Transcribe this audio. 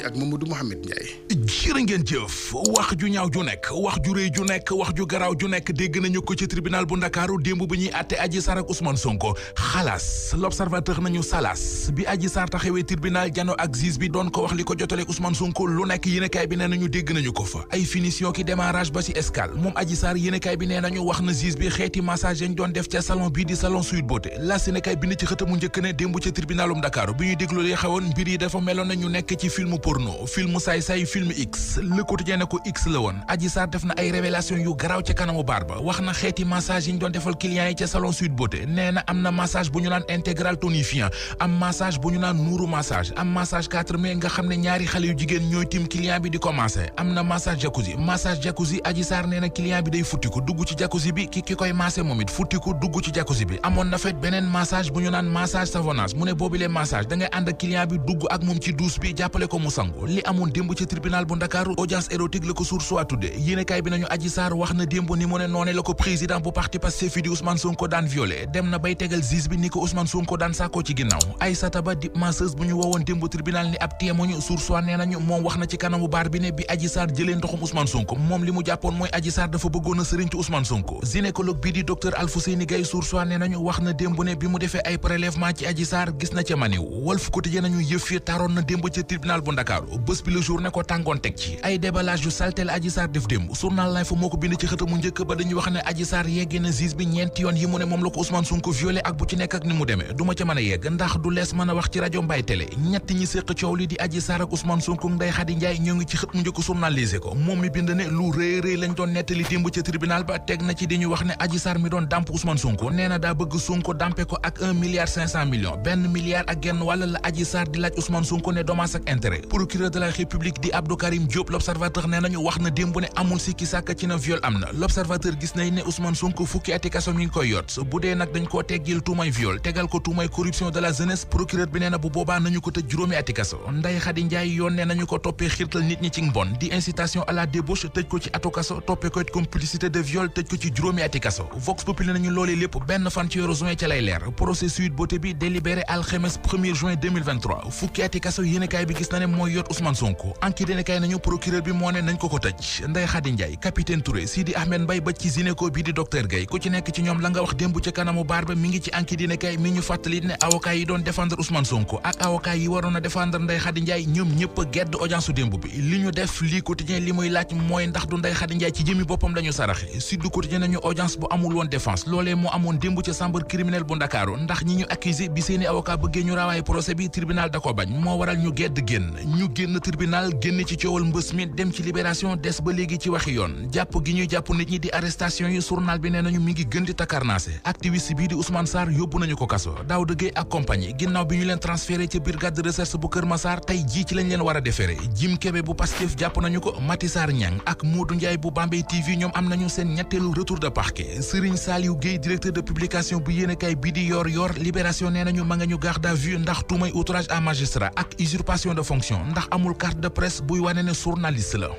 ak Mamadou Mouhamed Ndiaye. jërë ngeen jëf wax ju ñaaw ju nekk wax ju rëy ju nekk wax ju garaaw ju nekk dégg nañu ko ci tribunal bu Ndakaaru démb bi ñuy àtte Adji Sarr ak Ousmane Sonko xalaas l'observateur nañu salas bi Adji Sarr taxawee tribunal jano ak juge bi doon ko wax li ko jotale Ousmane Sonko lu nekk yéenekaay bi nee nañu dégg nañu ko fa ay finition ki démarrage ba ci escale moom Adji Sarr yéenekaay bi nee nañu wax na juge bi xeeti massage yañ doon def ca salon bii di salon Sweet Beauté la yéenekaay bi ne ci xëtamu njëkk ne démb ca tribunalum Ndakaaru bi ñuy déglu li xewoon mbir yi dafa meloon nañu nekk ci film porno film saay-saay film X Le Quotidien ne ko X la woon Adji Sarr def na ay révélation yu garaaw ca kanamu baar ba wax na xeeti massage yi ñu doon defal clients yi ca salon Sweet Beauté nee na am na massage bu ñu naan intégral tonifiant am massage bu ñu naan nuuru massage am massage 4 mai nga xam ne ñaari xale yu jigéen ñooy tim client bi di commencé am na massage jacuzzi Adji Sarr nee na client bi day futtiku dugg ci jacuzzi bi ki koy massé moom it futtiku dugg ci jacuzzi bi amoon na fet beneen massage bu ñu naan massage savonnage mu ne boobile massage da ngay ànd ak client bi dugg ak moom ci douche bi jàppale ko mu sangu li amoon démb ci tribunal bu Ndakaaru audience érotique la ko Source A tudde yéenekaay bi nañu Adji Sarr wax na démb ni mu ne noone la ko président bu parti Pastef di Ousmane Sonko daan violé dem na bay tegal juge bi ni ko Ousmane Sonko daan sàkkoo ci ginnaaw Aïssata Ba di masseuse bu ñu woowoon démb tribunal ni ab témoin Source A nee nañu moom wax na ci kanamu baar bi ne bi Adji Sarr jëlee ndoxum Ousmane Sonko moom li mu jàppoon mooy Adji Sarr dafa bëggoon a sëriñtu Ousmane Sonko gynécologue bi di docteur Alfousseyni Gaye Source A nee nañu wax na démb ne bi mu defee ay prélèvement ci Adji Sarr gis na ca maniw Walf Quotidien nañu yëf yi taroon na démb ca tribunal bu Ndakaaru bés bi le jour ne ko tàngoon teg ci ay déballage yu saltel Adji Sarr def démb journal Life moo ko bind ci xëtamu njëkk ba dañuy wax ne Adji Sarr yeggee na juge bi ñeenti yoon yi mu ne moom la ko Ousmane Sonko violé ak bu ci nekk ak ni mu demee du ma ca mën a yegg ndax du lees mën a wax ci rajo Mbaye Télé ñett ñi séq coow li di Adji Sarr ak Ousmane Sonko Ndeye Khady Ndiaye ñoo ngi ci xët mu njëkk journalisé ko moom mi bind ne lu rëy rëy lañ doon nettali démb ca tribunal ba teg na ci di ñu wax ne Adji Sarr mi doon dàmp Ousmane Sonko nee na daa bëgg Sonko dàmpe ko ak 1 milliard 500 millions benn milliard ak genn wàll la Adji Sarr di laaj Ousmane Sonko ne dommage ak intérêt procureur de la République di Abdou Karim Diop l'observateur nee nañu wax na démb ne amul sikki sàkk ci na viol am na l'observateur gis nañ ne Ousmane Sonko fukki ati kaso mi ngi koy yot bu dee nag dañ koo teggil tuumay viol tegal ko tuumay corruption de la jeunesse procureur bi nee na bu boobaa nañu ko tëj juróomi ati kaso Ndeye Khady Ndiaye yoon ne nañu ko toppee xiirtal nit ñi ci mbon di incitation à la débauche tëj ko ci atu kaso toppee ko complicité de viol tëj ko ci juróomi ati kaso Vox Populi nañu loolee lépp benn fan ci weeru juin ca lay leer procès Sweet Beauté bi délibéré alxames 1er juin 2023 fukki ati kaso yéenekaay bi gis na ne mooy yot Ousmane Sonko enquête yéenekaay nañu procureur bi moo ne nañ ko tëj Ndeye Khady Ndiaye capitaine Touré Sidi Ahmed Mbaye ba ci gynéco bi di docteur Gaye ku ci nekk ci ñoom la nga wax démb ca kanamu baar ba mi ngi ci enquête yéenekaay mi ñu fàttali ne avocat yi doon défendre Ousmane Sonko ak avocat yi waroon a défendre Ndeye Khady Ndiaye ñoom ñëpp a gedd audience su démb bi li ñu def lii quotidien li muy laaj mooy ndax du Ndeye Khady Ndiaye ci jëmi boppam lañu saraxe Sud Quotidien nañu audience bu amul woon défense loolee moo amoon démb ca chambre criminelle bu Ndakaaru ndax ñi ñu accusé bi seeni avocat bëggee ñu rawaay procès bi tribunal da ko bañ moo waral ñu gedd génn tribunal génn ci coowal mbës mi dem ci libération des ba léegi ci waxi yoon jàpp gi ñuy jàpp nit ñi di arrestation yi journal bi nee nañu mi ngi gën di takarnaase activiste bii di Ousmane Sarr yóbbu nañu ko kaso Daouda Gueye ak compagnie ginnaaw bi ñu leen transféré ca brigade de recherche bu Kër Massar tey jii ci lañ leen war a déféré Jim Kébé bu Pastef jàpp nañu ko Mati Sarr Niang ak Modou Ndiaye bu Bambey TV ñoom am nañu seen ñetteelu retour de parquet Serigne Saliou Gueye directeur de publication bu yéenekaay bii di yor libération nee nañu ma nga ñu garde à vue ndax tuumay outrage à magistrat ak usurpation de fonction ndax amul carte de presse buy wane ne journaliste la